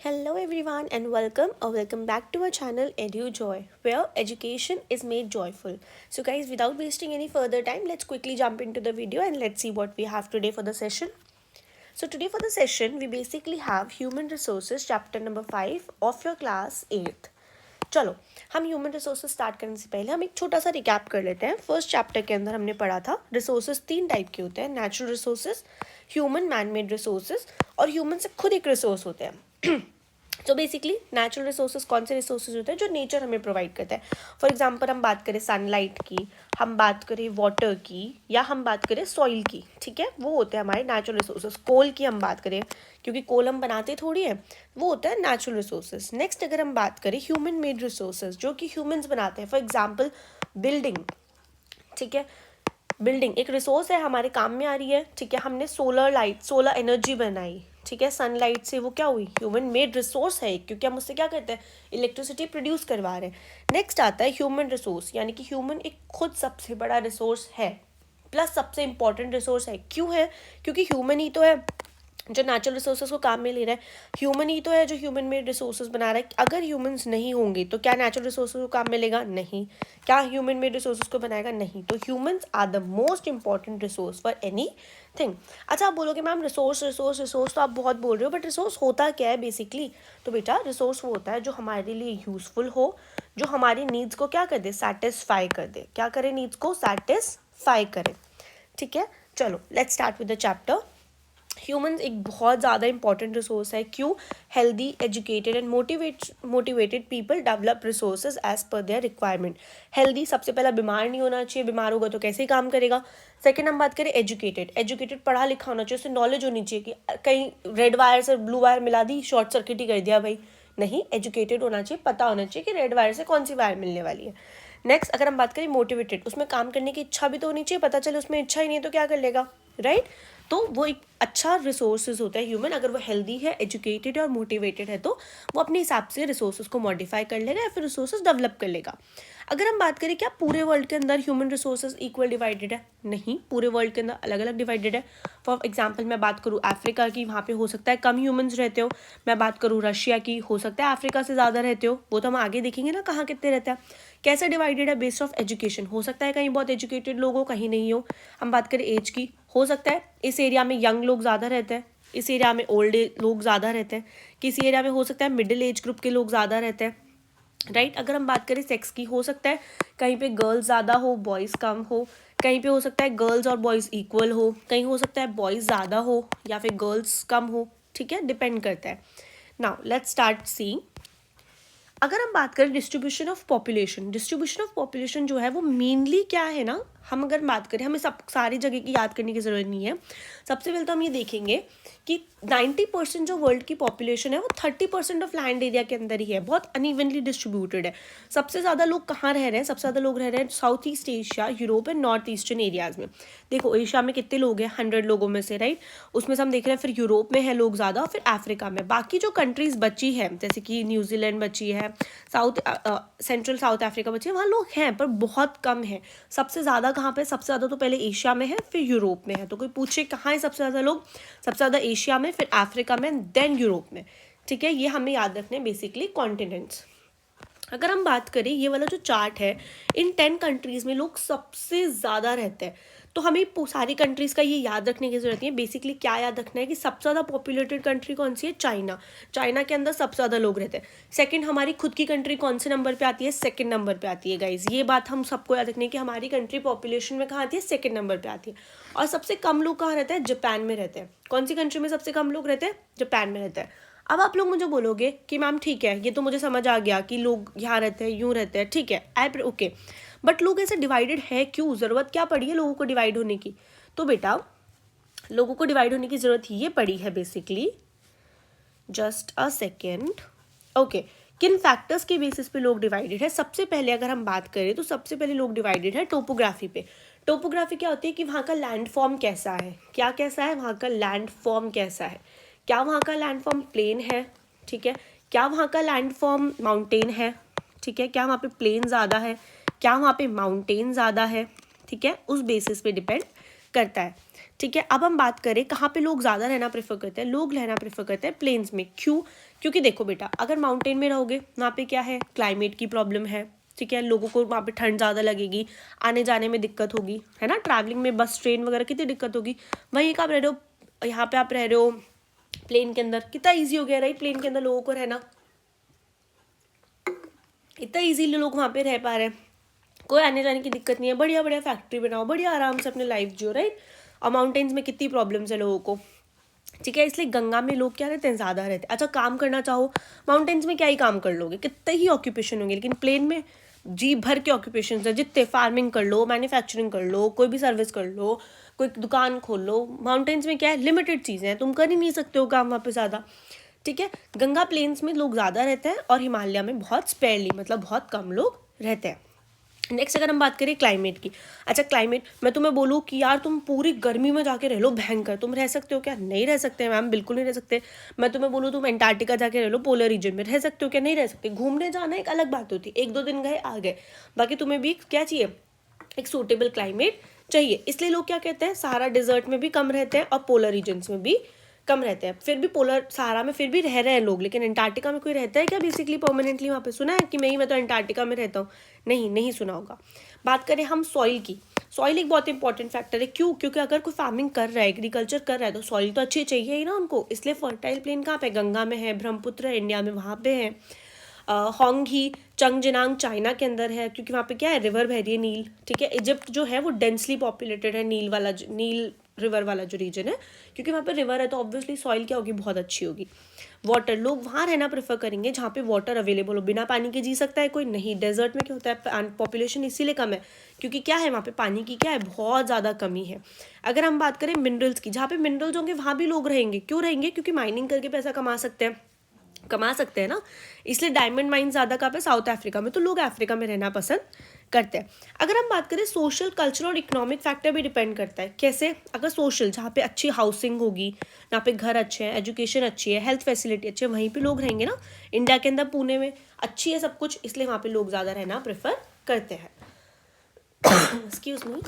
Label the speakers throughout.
Speaker 1: Hello everyone and welcome back to our channel EduJoy, where education is made joyful. So guys, without wasting any further time, let's quickly jump into the video and let's see what we have today for the session. So today for the session, we basically have Human Resources chapter number 5 of your class 8th. चलो हम human resources start करने से पहले हम एक छोटा सा recap कर लेते हैं. फर्स्ट चैप्टर के अंदर हमने पढ़ा था रिसोर्सेज 3 टाइप के होते हैं, natural resources, human man made resources और ह्यूमन से खुद एक रिसोर्स होते हैं. तो बेसिकली नेचुरल रिसोर्सेज कौन से रिसोर्सेज होते हैं जो नेचर हमें प्रोवाइड करता है. फॉर एग्जांपल हम बात करें सनलाइट की, हम बात करें वाटर की या हम बात करें सॉइल की, ठीक है, वो होते हैं हमारे नेचुरल रिसोर्सेज. कोल की हम बात करें क्योंकि कोल हम बनाते थोड़ी है, वो होता है नेचुरल रिसोर्सेज. नेक्स्ट अगर हम बात करें ह्यूमन मेड रिसोर्सेज जो कि ह्यूमंस बनाते हैं, फॉर एग्जाम्पल बिल्डिंग, ठीक है, बिल्डिंग एक रिसोर्स है, हमारे काम में आ रही है, ठीक है, हमने सोलर एनर्जी बनाई, ठीक है, सनलाइट से वो क्या हुई, ह्यूमन मेड रिसोर्स है क्योंकि हम उससे क्या करते हैं, इलेक्ट्रिसिटी प्रोड्यूस करवा रहे हैं. नेक्स्ट आता है ह्यूमन रिसोर्स, यानी कि ह्यूमन एक खुद सबसे बड़ा रिसोर्स है प्लस सबसे इंपॉर्टेंट रिसोर्स है. क्यों है? क्योंकि ह्यूमन ही तो है जो नेचुरल रिसोर्सेज को काम में ले रहा है, ह्यूमन ही तो है जो ह्यूमन मेड रिसोर्सेज बना रहा है. अगर ह्यूमंस नहीं होंगे तो क्या नेचुरल रिसोर्सेज को काम में लेगा? नहीं. क्या ह्यूमन मेड रिसोर्सेज को बनाएगा? नहीं. तो humans are the most important resource for anything. अच्छा, आप बोलोगे मैम रिसोर्स रिसोर्स रिसोर्स तो आप बहुत बोल रहे हो, बट रिसोर्स होता क्या है बेसिकली? तो बेटा रिसोर्स वो होता है जो हमारे लिए यूजफुल हो, जो हमारी नीड्स को क्या कर दे, सेटिस्फाई कर दे. क्या करे? नीड्स को सेटिस्फाई करे. ठीक है, चलो let's start with the chapter. Humans एक बहुत ज़्यादा इंपॉर्टेंट रिसोर्स है. क्यों? Healthy, educated and motivated people develop resources as per their requirement. Healthy, सबसे पहला बीमार नहीं होना चाहिए, बीमार होगा तो कैसे काम करेगा. सेकंड हम बात करें एजुकेटेड पढ़ा लिखा होना चाहिए, उसे नॉलेज होनी चाहिए कि कहीं रेड वायर से ब्लू वायर मिला दी, शॉर्ट सर्किट ही कर दिया भाई. नहीं, एजुकेटेड होना चाहिए, पता होना चाहिए कि रेड वायर से कौन सी वायर मिलने वाली है. नेक्स्ट अगर हम बात करें मोटिवेटेड, उसमें काम करने की इच्छा भी तो होनी चाहिए. पता चले उसमें इच्छा ही नहीं है तो क्या कर लेगा, राइट? तो वो एक अच्छा रिसोर्सेज होता है ह्यूमन. अगर वो हेल्दी है, एजुकेटेड है और मोटिवेटेड है तो वो अपने हिसाब से रिसोर्सेज को मॉडिफाई कर लेगा या फिर रिसोर्सेज डेवलप कर लेगा. अगर हम बात करें क्या पूरे वर्ल्ड के अंदर ह्यूमन रिसोर्सेज इक्वल डिवाइडेड है? नहीं, पूरे वर्ल्ड के अंदर अलग अलग डिवाइडेड है. फॉर एग्जांपल मैं बात करूँ अफ्रीका की, वहाँ पे हो सकता है कम ह्यूमंस रहते हो. मैं बात करूँ रशिया की, हो सकता है अफ्रीका से ज़्यादा रहते हो. वो तो हम आगे देखेंगे ना कहाँ कितने रहते हैं. कैसे डिवाइडेड है? Based of education. हो सकता है कहीं बहुत एजुकेटेड लोग हो, कहीं नहीं हो. हम बात करें एज की, हो सकता है इस एरिया में यंग लोग ज़्यादा रहते हैं, इस एरिया में ओल्ड लोग ज़्यादा रहते हैं, किसी एरिया में हो सकता है मिडिल एज ग्रुप के लोग ज़्यादा रहते हैं, राइट? अगर हम बात करें सेक्स की, हो सकता है कहीं पे गर्ल्स ज़्यादा हो, बॉयज़ कम हो, कहीं पे हो सकता है गर्ल्स और बॉयज़ इक्वल हो, कहीं हो सकता है बॉयज़ ज़्यादा हो या फिर गर्ल्स कम हो. ठीक है, डिपेंड करता है. नाउ लेट्स स्टार्ट सी. अगर हम बात करें डिस्ट्रीब्यूशन ऑफ पॉपुलेशन जो है वो मेनली क्या है ना, हम अगर बात करें, हमें सब सारी जगह की याद करने की ज़रूरत नहीं है. सबसे पहले तो हम ये देखेंगे कि 90% जो वर्ल्ड की पॉपुलेशन है वो 30% ऑफ लैंड एरिया के अंदर ही है. बहुत अनइवनली डिस्ट्रीब्यूटेड है. सबसे ज़्यादा लोग कहाँ रह रहे हैं? सबसे ज़्यादा लोग रह रहे हैं south east Asia, Europe and north eastern areas में. देखो एशिया में कितने लोग हैं? 100 लोगों में से, राइट? उसमें से हम देख रहे हैं फिर यूरोप में है लोग ज़्यादा, फिर अफ्रीका में. बाकी जो कंट्रीज़ बची है जैसे कि न्यूजीलैंड बची है, सेंट्रल साउथ अफ्रीका बची है, वहाँ लोग हैं पर बहुत कम है. सबसे ज़्यादा कहाँ पे? सबसे ज़्यादा तो पहले एशिया में है, फिर यूरोप में है. तो कोई पूछे कहाँ है सबसे ज़्यादा लोग? सबसे ज़्यादा एशिया में, फिर अफ्रीका में, देन यूरोप में. ठीक है, ये हमें याद रखने बेसिकली कॉन्टिनेंट्स. अगर हम बात करें ये वाला जो चार्ट है, इन 10 कंट्रीज़ में लोग सबसे ज़्यादा रहते हैं. तो हमें सारी कंट्रीज़ का ये याद रखने की ज़रूरत नहीं है. बेसिकली क्या याद रखना है कि सबसे ज़्यादा पॉपुलेटेड कंट्री कौन सी है? चाइना. चाइना के अंदर सबसे ज़्यादा लोग रहते हैं. सेकंड हमारी खुद की कंट्री कौन से नंबर पे आती है? सेकंड नंबर पे आती है. गाइज ये बात हम सबको याद रखनी है कि हमारी कंट्री पॉपुलेशन में कहाँ आती है? सेकंड नंबर पे आती है. और सबसे कम लोग कहाँ रहते हैं? जापान में रहते हैं. कौन सी कंट्री में सबसे कम लोग रहते हैं? जापान में रहते हैं. अब आप लोग मुझे बोलोगे कि मैम ठीक है, ये तो मुझे समझ आ गया कि लोग यहाँ रहते हैं, यूँ रहते हैं, ठीक है, ओके, बट लोग ऐसे डिवाइडेड है क्यों? ज़रूरत क्या पड़ी है लोगों को डिवाइड होने की? तो बेटा लोगों को डिवाइड होने की ज़रूरत ये पड़ी है basically, just a second, okay, किन फैक्टर्स के बेसिस पे लोग डिवाइडेड है? सबसे पहले अगर हम बात करें तो सबसे पहले लोग डिवाइडेड है टोपोग्राफी पे. टोपोग्राफी क्या होती है कि वहाँ का लैंड फॉर्म कैसा है. क्या कैसा है? वहाँ का लैंड फॉर्म कैसा है. क्या वहाँ का लैंड फॉर्म प्लेन है? ठीक है. क्या वहाँ का लैंड फॉर्म माउंटेन है? ठीक है. क्या वहाँ पे प्लेन ज़्यादा है? क्या वहाँ पे माउंटेन ज़्यादा है? ठीक है, उस बेसिस पे डिपेंड करता है. ठीक है, अब हम बात करें कहाँ पे लोग ज़्यादा रहना प्रेफर करते हैं। लोग रहना प्रेफर करते हैं प्लेन्स में। क्यों? क्योंकि देखो बेटा, अगर माउंटेन में रहोगे वहाँ पे क्या है, क्लाइमेट की प्रॉब्लम है, ठीक है, लोगों को वहाँ पे ठंड ज़्यादा लगेगी, आने जाने में दिक्कत होगी, है ना, ट्रैवलिंग में बस ट्रेन वगैरह कितनी दिक्कत होगी। वहीं का आप रह रहे हो, यहाँ पे आप रह रहे हो प्लेन के अंदर, कितना ईजी हो गया राइट, प्लेन के अंदर लोगों को रहना, इतना ईजीली लोग वहाँ पे रह पा रहे हैं, कोई आने जाने की दिक्कत नहीं है, बढ़िया बढ़िया फैक्ट्री बनाओ, बढ़िया आराम से अपने लाइफ जियो राइट। और माउंटेन्स में कितनी प्रॉब्लम्स है लोगों को, ठीक है, इसलिए गंगा में लोग क्या रहते हैं, ज़्यादा रहते हैं। अच्छा, काम करना चाहो माउंटेन्स में क्या ही काम कर लोगे, कितने ही ऑक्यूपेशन होंगे, लेकिन प्लेन में जी भर के ऑक्यूपेशन है, जितने फार्मिंग कर लो, मैन्युफैक्चरिंग कर लो, कोई भी सर्विस कर लो, कोई दुकान खोल लो। माउंटेन्स में क्या है, लिमिटेड चीज़ें हैं, तुम कर ही नहीं सकते हो काम वहाँ पे ज़्यादा, ठीक है। गंगा प्लेन्स में लोग ज़्यादा रहते हैं और हिमालय में बहुत स्पेयरली, मतलब बहुत कम लोग रहते हैं। नेक्स्ट अगर हम बात करें क्लाइमेट की, अच्छा क्लाइमेट, मैं तुम्हें बोलूँ कि यार तुम पूरी गर्मी में जाके रह लो भयंकर, तुम रह सकते हो क्या? नहीं रह सकते मैम, बिल्कुल नहीं रह सकते। मैं तुम्हें बोलूँ तुम अंटार्कटिका जाके रह लो, पोलर रीजन में, रह सकते हो क्या? नहीं रह सकते। घूमने जाना एक अलग बात होती है, 1-2 दिन गए आ गए, बाकी तुम्हें भी क्या चाहिए, एक सूटेबल क्लाइमेट चाहिए। इसलिए लोग क्या कहते हैं, सहारा डिजर्ट में भी कम रहते हैं और पोलर रीजन्स में भी कम रहते हैं। फिर भी पोलर सहारा में फिर भी रह रहे हैं लोग, लेकिन अंटार्कटिका में कोई रहता है क्या बेसिकली परमानेंटली वहाँ पे? सुना है कि मैं तो अंटार्कटिका में रहता हूँ? नहीं, नहीं सुना होगा। बात करें हम सॉइल की, सॉइल एक बहुत इंपॉर्टेंट फैक्टर है। क्यों? क्योंकि अगर कोई फार्मिंग कर रहा है, एग्रीकल्चर कर रहा है, तो सॉइल तो अच्छी चाहिए ही ना उनको। इसलिए फर्टाइल प्लेन कहाँ पे? गंगा में है, ब्रह्मपुत्र है इंडिया में, वहाँ पे है। होंगही चंगजिनांग चाइना के अंदर है, क्योंकि वहाँ पे क्या है, रिवर बह रही है नील, ठीक है। इजिप्ट जो है वो डेंसली पॉपुलेटेड है, नील वाला, नील रिवर वाला जो रीजन है, क्योंकि वहाँ पे रिवर है तो ऑब्वियसली सॉइल क्या होगी, बहुत अच्छी होगी। वाटर, लोग वहाँ रहना प्रेफर करेंगे जहाँ पे वाटर अवेलेबल हो। बिना पानी के जी सकता है कोई? नहीं। डेजर्ट में क्या होता है, पॉपुलेशन इसीलिए कम है क्योंकि क्या है, वहाँ पे पानी की क्या है, बहुत ज़्यादा कमी है। अगर हम बात करें मिनरल्स की, जहाँ पे मिनरल्स होंगे वहाँ भी लोग रहेंगे। क्यों रहेंगे? क्योंकि माइनिंग करके पैसा कमा सकते हैं ना, इसलिए डायमंड माइन ज़्यादा कहाँ पे, साउथ अफ्रीका में, तो लोग अफ्रीका में रहना पसंद करते हैं। अगर हम बात करें सोशल, कल्चरल और इकोनॉमिक फैक्टर भी डिपेंड करता है। कैसे? अगर सोशल, जहाँ पे अच्छी हाउसिंग होगी, जहाँ पे घर अच्छे हैं, एजुकेशन अच्छी है, हेल्थ फैसिलिटी अच्छी है, वहीं पे लोग रहेंगे ना। इंडिया के अंदर पुणे में अच्छी है सब कुछ, इसलिए वहाँ पे लोग ज़्यादा रहना प्रेफर करते हैं। एक्सक्यूज मी,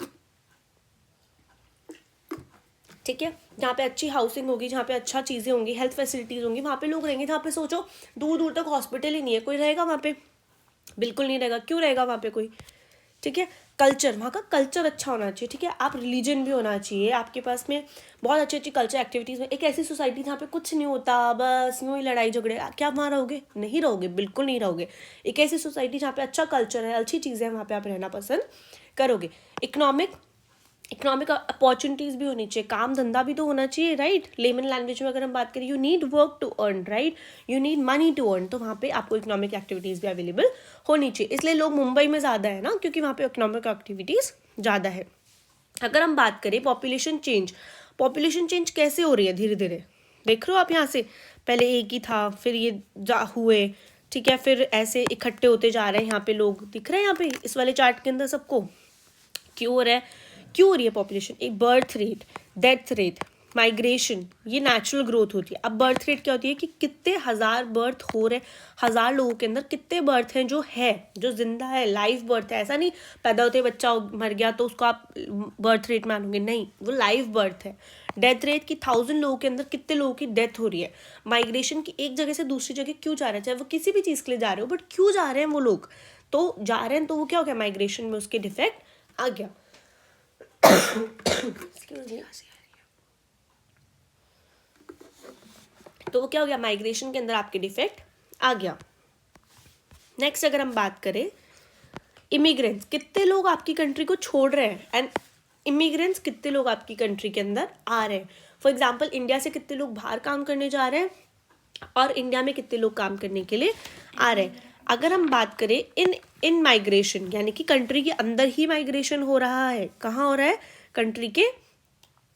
Speaker 1: ठीक है, जहाँ पे अच्छी हाउसिंग होगी, जहाँ पे अच्छा चीज़ें होंगी, हेल्थ फैसिलिटीज़ होंगी, वहाँ पे लोग रहेंगे। जहाँ पे सोचो दूर दूर तक हॉस्पिटल ही नहीं है, कोई रहेगा वहाँ पे? बिल्कुल नहीं रहेगा। क्यों रहेगा वहाँ पे कोई? ठीक है। कल्चर, वहाँ का कल्चर अच्छा होना चाहिए, ठीक है। आप रिलीजन भी होना चाहिए आपके पास में, बहुत अच्छी अच्छी कल्चर एक्टिविटीज़ में। एक ऐसी सोसाइटी जहाँ पे कुछ नहीं होता, बस यूँ ही लड़ाई झगड़े, क्या वहाँ रहोगे? नहीं रहोगे, बिल्कुल नहीं रहोगे। एक ऐसी सोसाइटी जहाँ पे अच्छा कल्चर है, अच्छी चीज़ें हैं, वहाँ पे आप रहना पसंद करोगे। इकोनॉमिक अपॉर्चुनिटीज़ भी होनी चाहिए, काम धंधा भी तो होना चाहिए राइट। लेमन लैंग्वेज में अगर हम बात करें, you need work to earn right, you need money to earn, तो वहाँ पे आपको इकोनॉमिक एक्टिविटीज़ भी अवेलेबल होनी चाहिए। इसलिए लोग मुंबई में ज़्यादा है ना, क्योंकि वहाँ पे इकोनॉमिक एक्टिविटीज़ ज़्यादा है। अगर हम बात करें पॉपुलेशन चेंज कैसे हो रही है धीरे धीरे, देख रहे हो आप यहाँ से, पहले एक ही था, फिर ये हुए, ठीक है, फिर ऐसे इकट्ठे होते जा रहे हैं। यहाँ पे लोग दिख रहे हैं, यहाँ पे इस वाले चार्ट के अंदर सबको। क्यों हो रहा है? क्यों हो रही है पॉपुलेशन? एक birth rate, death rate, migration, ये नेचुरल ग्रोथ होती है। अब बर्थ रेट क्या होती है कि कितने हज़ार बर्थ हो रहे, हज़ार लोगों के अंदर कितने बर्थ हैं जो जिंदा है, लाइव बर्थ है। ऐसा नहीं पैदा होते बच्चा मर गया तो उसको आप बर्थ रेट मानोगे, नहीं, वो लाइव बर्थ है। डेथ रेट की 1000 लोगों के अंदर कितने लोगों की डेथ हो रही है। माइग्रेशन की, एक जगह से दूसरी जगह क्यों जा रहे हैं, चाहे वो किसी भी चीज़ के लिए जा रहे हो, बट क्यों जा रहे हैं वो लोग, तो जा रहे हैं, तो वो क्या हो गया, माइग्रेशन में उसके डिफेक्ट आ गया। तो वो क्या हो गया, माइग्रेशन के अंदर आपके डिफेक्ट आ गया। नेक्स्ट अगर हम बात करें इमिग्रेंट्स, कितने लोग आपकी कंट्री को छोड़ रहे हैं, एंड इमिग्रेंट्स कितने लोग आपकी कंट्री के अंदर आ रहे हैं। फॉर एग्जाम्पल, इंडिया से कितने लोग बाहर काम करने जा रहे हैं और इंडिया में कितने लोग काम करने के लिए आ रहे हैं। अगर हम बात करें इन माइग्रेशन, यानी कि कंट्री के अंदर ही माइग्रेशन हो रहा है, कहाँ हो रहा है, कंट्री के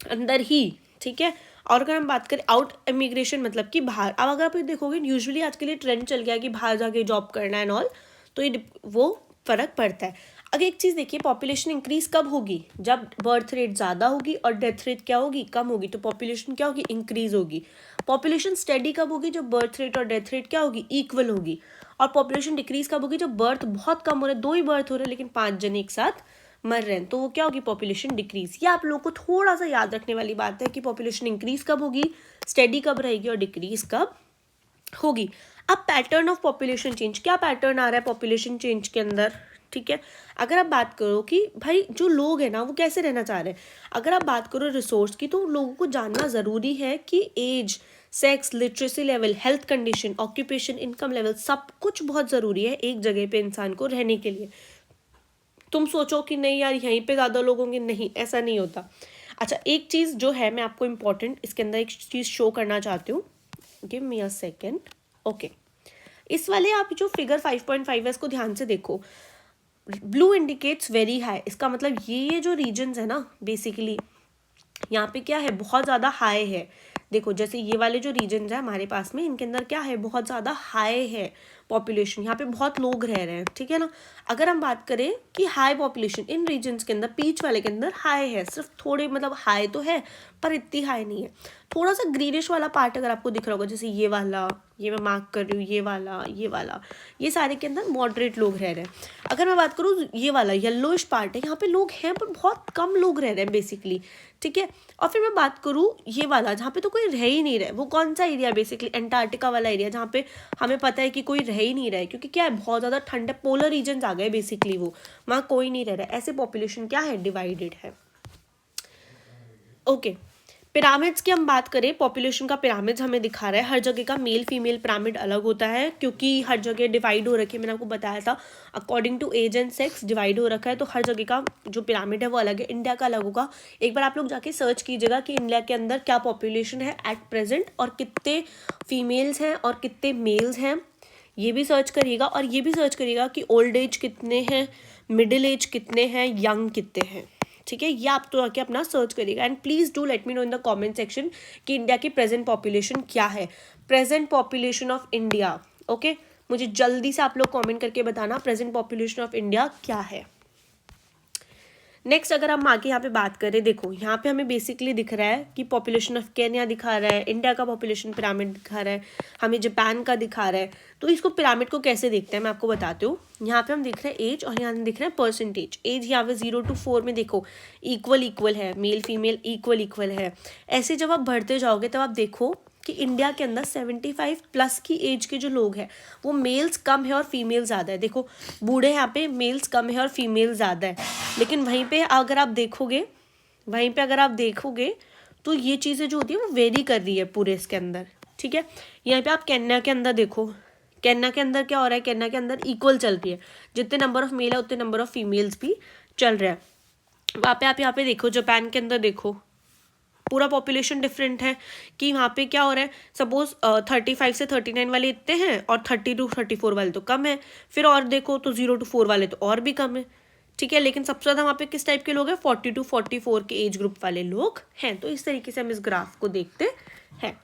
Speaker 1: अंदर ही, ठीक है। और अगर हम बात करें आउट इमिग्रेशन, मतलब कि बाहर, अब अगर आप ये देखोगे यूजुअली आज के लिए ट्रेंड चल गया कि बाहर जाके जॉब करना है एंड ऑल, तो ये वो फर्क पड़ता है। अगर एक चीज़ देखिए, पॉपुलेशन इंक्रीज कब होगी, जब बर्थ रेट ज़्यादा होगी और डेथ रेट क्या होगी, कम होगी, तो पॉपुलेशन क्या होगी, इंक्रीज होगी। पॉपुलेशन स्टेडी कब होगी, जब बर्थ रेट और डेथ रेट क्या होगी, इक्वल होगी। और पॉपुलेशन डिक्रीज कब होगी, जब बर्थ बहुत कम हो रहे, 2 ही बर्थ हो रहे लेकिन 5 जने एक साथ मर रहे हैं, तो वो क्या होगी, पॉपुलेशन डिक्रीज। ये आप लोगों को थोड़ा सा याद रखने वाली बात है कि पॉपुलेशन इंक्रीज कब होगी, स्टेडी कब रहेगी और डिक्रीज कब होगी। अब पैटर्न ऑफ पॉपुलेशन चेंज, क्या पैटर्न आ रहा है पॉपुलेशन चेंज के अंदर, ठीक है। अगर आप बात करो कि भाई जो लोग हैं ना वो कैसे रहना चाह रहे हैं, अगर आप बात करो रिसोर्स की, तो लोगों को जानना ज़रूरी है कि age, sex, literacy level, health condition, occupation, income level, सब कुछ बहुत ज़रूरी है एक जगह पे इंसान को रहने के लिए। तुम सोचो कि नहीं यार यहीं पे ज़्यादा लोग होंगे, नहीं, ऐसा नहीं होता। अच्छा, एक चीज़ जो है मैं आपको इम्पोर्टेंट इसके अंदर एक चीज़ शो करना चाहती हूँ, give me a second. Okay, इस वाले आप जो फिगर 5.5 है इसको ध्यान से देखो, ब्लू इंडिकेट्स वेरी हाई, इसका मतलब ये जो रीजन्स है ना बेसिकली यहाँ पे क्या है, बहुत ज़्यादा हाई है। देखो जैसे ये वाले जो रीजन्स है हमारे पास में, इनके अंदर क्या है, बहुत ज़्यादा हाई है पॉपुलेशन, यहाँ पे बहुत लोग रह रहे हैं, ठीक है ना। अगर हम बात करें कि हाई पॉपुलेशन इन रीजन्स के अंदर, पीच वाले के अंदर हाई है, सिर्फ थोड़े मतलब हाई तो है पर इतनी हाई नहीं है। थोड़ा सा ग्रीनिश वाला पार्ट अगर आपको दिख रहा होगा, जैसे ये वाला, ये मैं मार्क कर रही हूँ, ये वाला, ये सारे के अंदर मॉडरेट लोग रह रहे हैं। अगर मैं बात करूँ ये वाला येलोइश पार्ट है, यहाँ पे लोग हैं पर बहुत कम लोग रह रहे हैं बेसिकली, ठीक है। और फिर मैं बात करूँ ये वाला जहाँ पे तो कोई रह ही नहीं रहा है, वो कौन सा एरिया, बेसिकली एंटार्क्टिका वाला एरिया, जहाँ पे हमें पता है कि कोई रह ही नहीं रहा है, क्योंकि क्या है बहुत ज़्यादा ठंड है, पोलर रीजन्स आ गए बेसिकली, वो वहाँ कोई नहीं रह रहा है, ऐसे पॉपुलेशन क्या है, डिवाइडेड है। ओके, पिरामिड्स की हम बात करें, पॉपुलेशन का पिरामिड्स हमें दिखा रहा है, हर जगह का मेल फीमेल पिरामिड अलग होता है, क्योंकि हर जगह डिवाइड हो रखी है, मैंने आपको बताया था according to age and sex divide हो रखा है, तो हर जगह का जो पिरामिड है वो अलग है। इंडिया का अलग होगा, एक बार आप लोग जाके सर्च कीजिएगा कि इंडिया के अंदर क्या पॉपुलेशन है एट प्रेजेंट, और कितने फीमेल्स हैं और कितने मेल्स हैं, ये भी सर्च करिएगा। और ये भी सर्च करिएगा कि ओल्ड एज कितने हैं, मिडिल एज कितने हैं, यंग कितने हैं, ठीक है। ये आप तो आके अपना सर्च करिएगा। And please do let me know in the comment section कि इंडिया की प्रेजेंट पॉपुलेशन क्या है, present population of India. Okay, मुझे जल्दी से आप लोग कमेंट करके बताना प्रेजेंट पॉपुलेशन ऑफ इंडिया क्या है। नेक्स्ट अगर हम आगे यहाँ पे बात करें, देखो यहाँ पे हमें बेसिकली दिख रहा है कि पॉपुलेशन ऑफ केन्या दिखा रहा है, इंडिया का पॉपुलेशन पिरामिड दिखा रहा है, हमें जापान का दिखा रहा है। तो इसको पिरामिड को कैसे देखते हैं मैं आपको बताती हूँ। यहाँ पे हम दिख रहे हैं एज, और यहाँ दिख रहे हैं परसेंटेज। एज यहाँ पे 0 to 4 में देखो इक्वल है, मेल फीमेल इक्वल है। ऐसे जब आप बढ़ते जाओगे तब आप देखो कि इंडिया के अंदर 75+ की एज के जो लोग हैं वो मेल्स कम है और फीमेल ज़्यादा है। देखो बूढ़े यहाँ पे मेल्स कम है और फीमेल ज़्यादा है, लेकिन वहीं पे अगर आप देखोगे तो ये चीज़ें जो होती है वो वेरी कर रही है पूरे इसके अंदर, ठीक है। यहाँ पे आप केन्या के अंदर देखो, केन्या के अंदर क्या हो रहा है, केन्या के अंदर इक्वल चल रही है, जितने नंबर ऑफ मेल है उतने नंबर ऑफ फीमेल्स भी चल रहा है। वहाँ पे आप यहाँ पे देखो, जापान के अंदर देखो पूरा पॉपुलेशन डिफरेंट है कि वहाँ पे क्या हो रहा है, सपोज 35 से 39 वाले इतने हैं और 30 to 34 वाले तो कम है, फिर और देखो तो 0 to 4 वाले तो और भी कम है, ठीक है। लेकिन सबसे ज़्यादा वहाँ पे किस टाइप के लोग हैं, 40 to 44 के एज ग्रुप वाले लोग हैं। तो इस तरीके से हम इस ग्राफ को देखते हैं।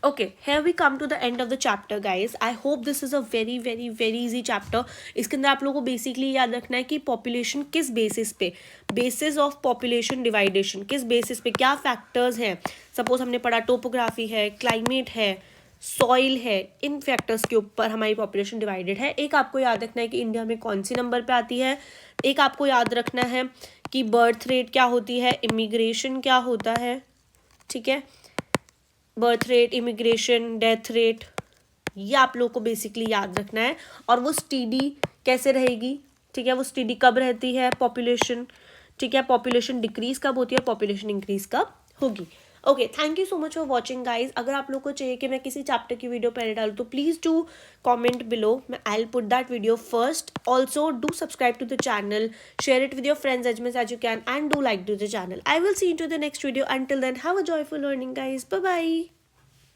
Speaker 1: Okay, here we come to the end of the chapter guys. I hope this is a very easy chapter. इसके अंदर आप लोगों को बेसिकली याद रखना है कि पॉपुलेशन किस बेसिस पे, बेसिस ऑफ पॉपुलेशन डिवाइडेशन, किस बेसिस पे, क्या फैक्टर्स हैं। सपोज हमने पढ़ा टोपोग्राफी है, क्लाइमेट है, सॉइल है, इन फैक्टर्स के ऊपर हमारी पॉपुलेशन डिवाइडेड है। एक आपको याद रखना है कि इंडिया में कौन सी नंबर पे आती है, एक आपको याद रखना है कि बर्थ रेट क्या होती है, इमिग्रेशन क्या होता है, ठीक है। Birth rate, immigration, death rate, ये आप लोग को बेसिकली याद रखना है। और वो स्टीडी कैसे रहेगी, ठीक है, वो स्टीडी कब रहती है पॉपुलेशन, ठीक है, पॉपुलेशन डिक्रीज कब होती है, पॉपुलेशन इंक्रीज कब होगी। Okay, thank you so much for watching guys. अगर आप लोग को चाहिए कि मैं किसी चैप्टर की वीडियो पहले डालूँ तो प्लीज़ डू कॉमेंट बिलो, मैं I will put that video first. Also do subscribe to the channel, share it with your friends as much as you can, and do like to the channel. I will see you to the next video. Until then, have a joyful learning guys. Bye bye.